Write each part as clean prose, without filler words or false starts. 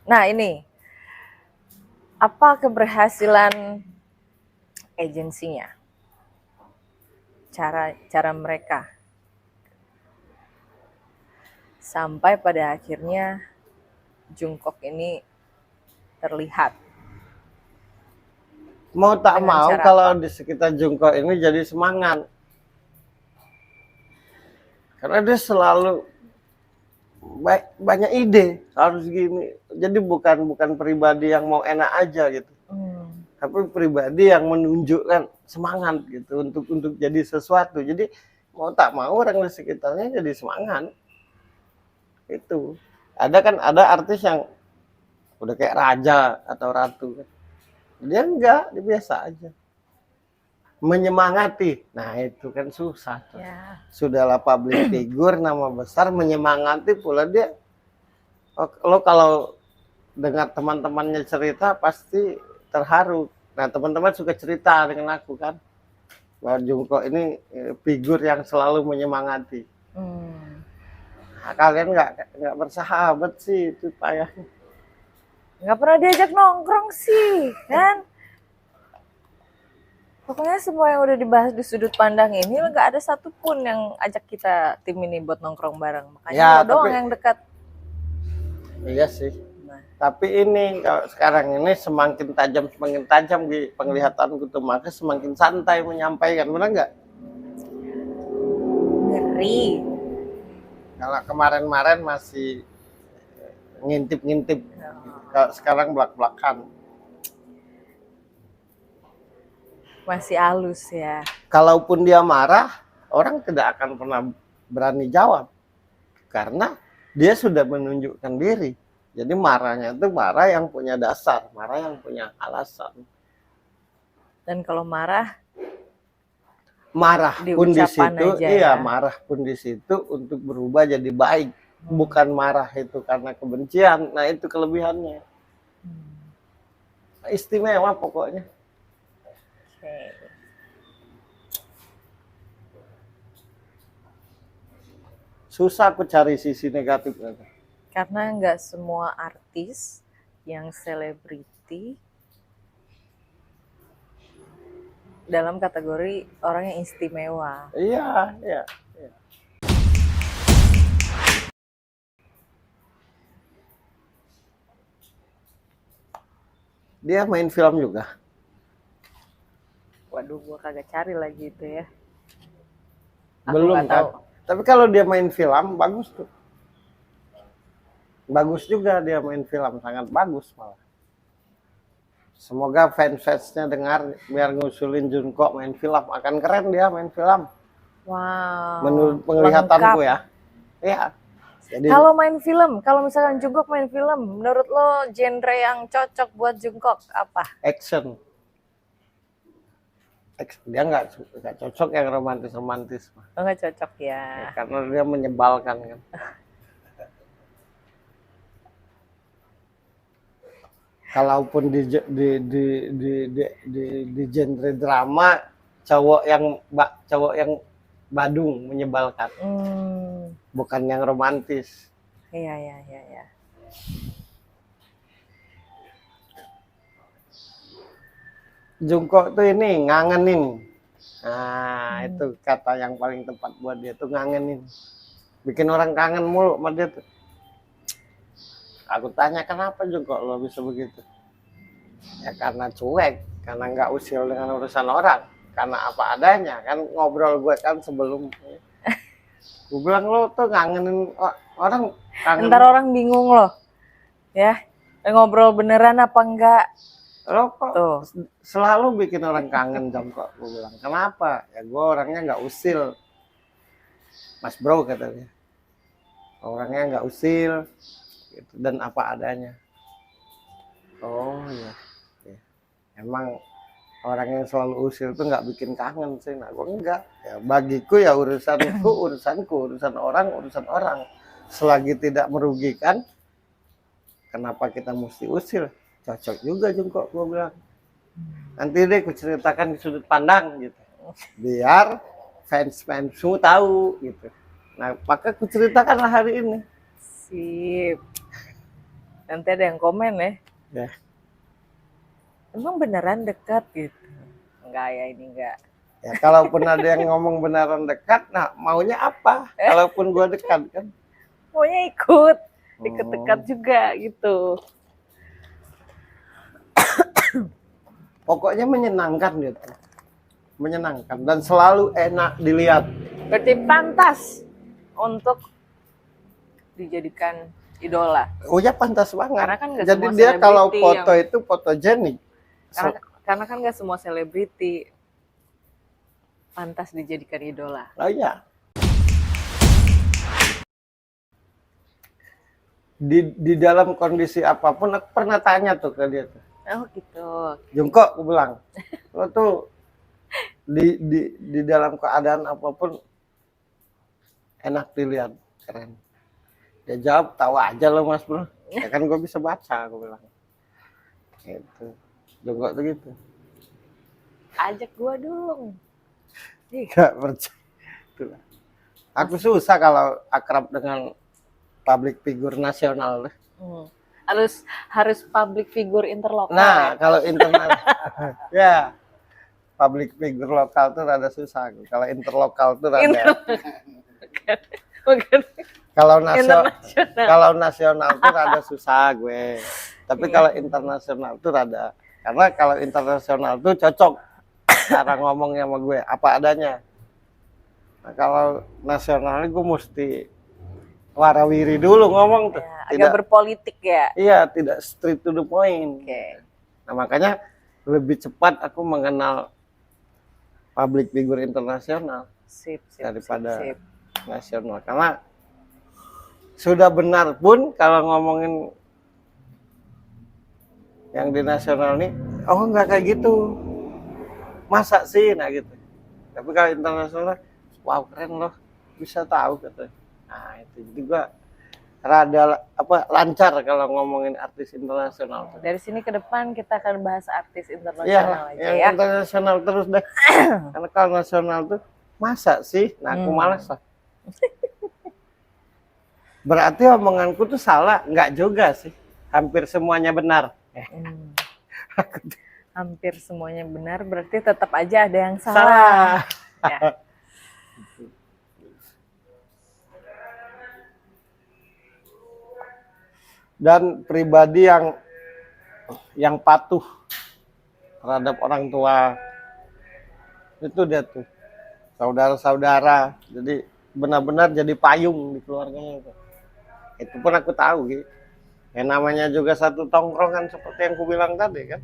Nah ini, apa keberhasilan agensinya? Cara mereka sampai pada akhirnya Jungkook ini terlihat Mau tak dengan mau cara apa? kalau di sekitar Jungkook ini jadi semangat. Karena dia selalu banyak ide harus gini. Jadi bukan pribadi yang mau enak aja gitu. Hmm. Tapi pribadi yang menunjukkan semangat gitu untuk jadi sesuatu. Jadi mau tak mau orang di sekitarnya jadi semangat. Itu. Ada artis yang udah kayak raja atau ratu. Dia enggak, dia biasa aja. Menyemangati. Nah, itu kan susah tuh. Ya. Sudahlah public figure, nama besar, menyemangati pula dia. Lo kalau dengar teman-temannya cerita pasti terharu. Nah, teman-teman suka cerita dengan aku kan. Bahwa Jungkook ini figur yang selalu menyemangati. Nah, kalian nggak bersahabat sih, itu payahnya. Nggak pernah diajak nongkrong sih, kan? Pokoknya semua yang udah dibahas di sudut pandang ini nggak ada satupun yang ajak kita tim ini buat nongkrong bareng. Makanya Ya, lo doang tapi yang dekat. iya sih. Nah, Tapi ini kalau sekarang ini semakin tajam di penglihatanku tuh, maka semakin santai menyampaikan, benar nggak? ngeri. Kalau kemarin-kemarin masih ngintip-ngintip, kalau sekarang belak-belakan. Masih halus ya. Kalaupun dia marah, orang tidak akan pernah berani jawab karena dia sudah menunjukkan diri. Jadi marahnya itu marah yang punya dasar, marah yang punya alasan. Dan kalau marah, Marah pun di diucapan situ, aja iya, ya. marah pun di situ untuk berubah jadi baik. Bukan marah itu karena kebencian. Nah, itu kelebihannya. Istimewa pokoknya. Oke. Susah aku cari sisi negatifnya. Karena nggak semua artis yang selebriti dalam kategori orang yang istimewa. Iya, iya. Dia main film juga. Waduh, gua kagak cari lagi itu ya. Aku Belum nggak kan? tahu. Tapi kalau dia main film, bagus tuh. Bagus juga dia main film, sangat bagus malah. Semoga fans-fansnya dengar biar ngusulin Jungkook main film. Akan keren dia main film. Wow. Menurut penglihatanku Lengkap. ya. Iya. Jadi Kalau main film, kalau misalkan Jungkook main film, menurut lo genre yang cocok buat Jungkook apa? action. Dia nggak cocok yang romantis-romantis. Oh, nggak cocok ya. Karena dia menyebalkan kan. Kalaupun di genre drama, cowok yang badung menyebalkan, bukan yang romantis. Iya, iya, iya, iya. Jungkook tuh ini ngangenin. Nah, itu kata yang paling tepat buat dia tuh, ngangenin. Bikin orang kangen mulu sama dia tuh. Aku tanya kenapa Jungkook lo bisa begitu? Ya karena cuek, karena nggak usil dengan urusan orang, karena apa adanya. Kan ngobrol gue kan sebelum, gue bilang lo tuh ngangenin orang. Ntar orang bingung loh, ya ngobrol beneran apa enggak? Lo kok Tuh. selalu bikin orang kangen Jungkook? Gue bilang kenapa? Ya gue orangnya nggak usil, Mas Bro katanya. Orangnya nggak usil gitu, dan apa adanya. Oh iya, ya. Emang orang yang selalu usil tuh nggak bikin kangen sih. Nah, gue enggak. Ya, bagiku ya urusanku, urusan orang. Selagi tidak merugikan, kenapa kita mesti usil? Cocok juga Jungkook, gue bilang. Nanti deh aku ceritakan di sudut pandang gitu. Biar fans-fansmu tahu gitu. Nah, maka aku ceritakanlah hari ini. Sip. Nanti ada yang komen ya. Ya. Emang beneran dekat gitu? Enggak ya, ini enggak. Ya, kalaupun ada yang ngomong beneran dekat, nah maunya apa? Kalaupun gua dekat kan. Maunya ikut dekat juga gitu. Pokoknya menyenangkan gitu. Menyenangkan dan selalu enak dilihat. Berarti pantas untuk dijadikan idola. Oh ya pantas banget. Karena kan nggak Jadi semua dia kalau selebriti foto itu fotogenik. Karena kan nggak semua selebriti pantas dijadikan idola. Oh iya. Di dalam kondisi apapun aku pernah tanya tuh ke dia tuh. Oh gitu. Jungkook, aku bilang, lo tuh di dalam keadaan apapun enak dilihat, keren. Dia jawab, tahu aja lo mas bro. Ya kan gue bisa baca, aku bilang. Gitu. Jungkook tuh gitu. Ajak gua dong. Gak percaya. Itulah. Aku susah kalau akrab dengan public figure nasional. Harus public figure interlokal. Nah, ya? kalau internal, ya public figure lokal tuh rada susah. Kalau interlokal tuh rada. Bukan. Kalau nasional tuh rada susah gue. Tapi kalau internasional tuh rada. Karena kalau internasional tuh cocok cara ngomongnya sama gue apa adanya. Nah, kalau nasional gue mesti warawiri dulu ngomong tuh. Ya, agak berpolitik ya. Iya, tidak straight to the point. Oke. Nah, makanya lebih cepat aku mengenal public figure internasional daripada sip. nasional. Karena sudah benar pun kalau ngomongin yang di nasional nih, oh nggak kayak gitu. Masa sih, nah gitu. Tapi kalau internasional, wow keren loh, bisa tahu katanya. Nah itu juga rada lancar kalau ngomongin artis internasional. Dari sini ke depan kita akan bahas artis Iya, internasional aja yang ya. internasional terus deh. Karena kalau nasional tuh masa sih? Nah aku malas lah. Berarti omonganku tuh salah? Enggak juga sih. Hampir semuanya benar. Hampir semuanya benar, berarti tetap aja ada yang salah. Ya. Dan pribadi yang patuh terhadap orang tua itu dia tuh saudara-saudara, jadi benar-benar jadi payung di keluarganya itu pun aku tahu gitu. Yang namanya juga satu tongkrongan seperti yang aku bilang tadi kan,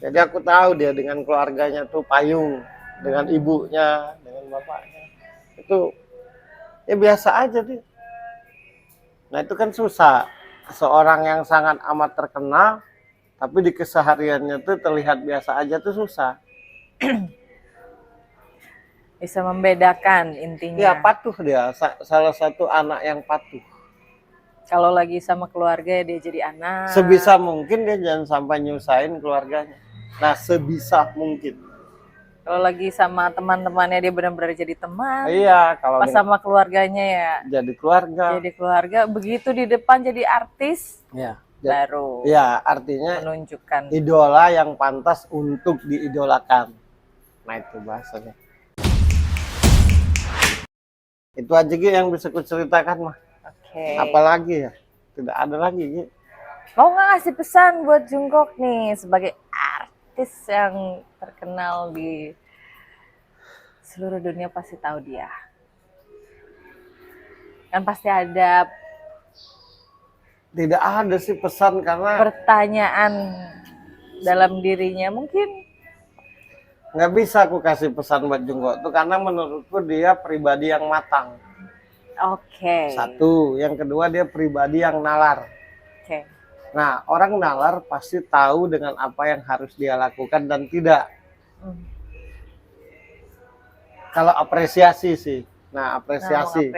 jadi aku tahu dia dengan keluarganya tuh payung, dengan ibunya, dengan bapaknya itu ya biasa aja deh. Nah itu kan susah. Seorang yang sangat amat terkenal tapi di kesehariannya tuh terlihat biasa aja tuh susah. Bisa membedakan intinya. Ya patuh dia, salah satu anak yang patuh. Kalau lagi sama keluarga dia jadi anak. Sebisa mungkin dia jangan sampai nyusahin keluarganya. Nah sebisa mungkin. Kalau lagi sama teman-temannya dia benar-benar jadi teman. Iya, kalau pas sama keluarganya ya jadi keluarga. Jadi keluarga, begitu di depan jadi artis. Ya. Baru. Ya, artinya menunjukkan idola yang pantas untuk diidolakan. Nah, itu bahasanya. Itu aja Gi yang bisa kuceritakan mah. Oke. Apalagi ya? Tidak ada lagi Gi. Mau nggak ngasih pesan buat Jungkook nih sebagai artis yang terkenal di seluruh dunia, pasti tahu dia. Kan pasti ada tidak ada sih pesan karena pertanyaan dalam dirinya mungkin. Nggak bisa aku kasih pesan buat Jungkook tuh karena menurutku dia pribadi yang matang. Oke. Satu, yang kedua dia pribadi yang nalar. Oke. Nah, orang nalar pasti tahu dengan apa yang harus dia lakukan dan tidak. Kalau apresiasi sih. Nah, apresiasi.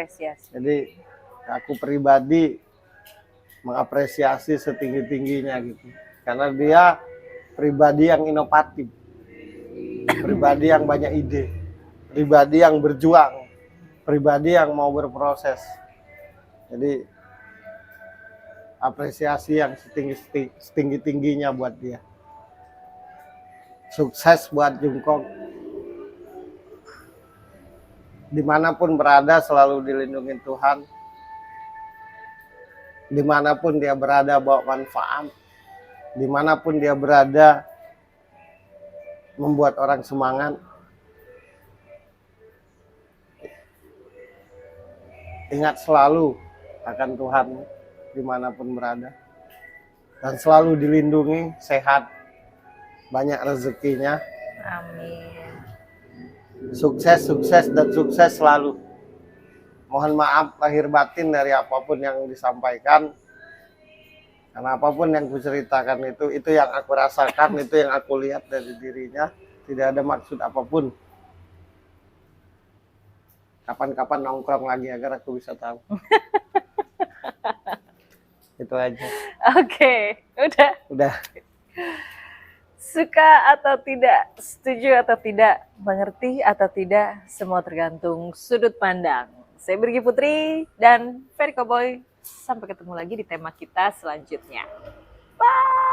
Jadi aku pribadi mengapresiasi setinggi-tingginya gitu. Karena dia pribadi yang inovatif. Pribadi yang banyak ide. Pribadi yang berjuang. Pribadi yang mau berproses. Jadi apresiasi yang setinggi-tingginya buat dia. Sukses buat Jungkook. Dimanapun berada selalu dilindungi Tuhan. Dimanapun dia berada bawa manfaat. Dimanapun dia berada membuat orang semangat. Ingat selalu akan Tuhan dimanapun berada. Dan selalu dilindungi, sehat, banyak rezekinya. Amin. Sukses, sukses, dan sukses selalu. Mohon maaf lahir batin dari apapun yang disampaikan. Karena apapun yang kuceritakan itu yang aku rasakan, itu yang aku lihat dari dirinya. Tidak ada maksud apapun. Kapan-kapan nongkrong lagi agar aku bisa tahu. Itu aja. Oke, udah. Udah. Suka atau tidak, setuju atau tidak, mengerti atau tidak, semua tergantung sudut pandang. Saya Birgi Putri dan Ferry Cowboy. Sampai ketemu lagi di tema kita selanjutnya. Bye!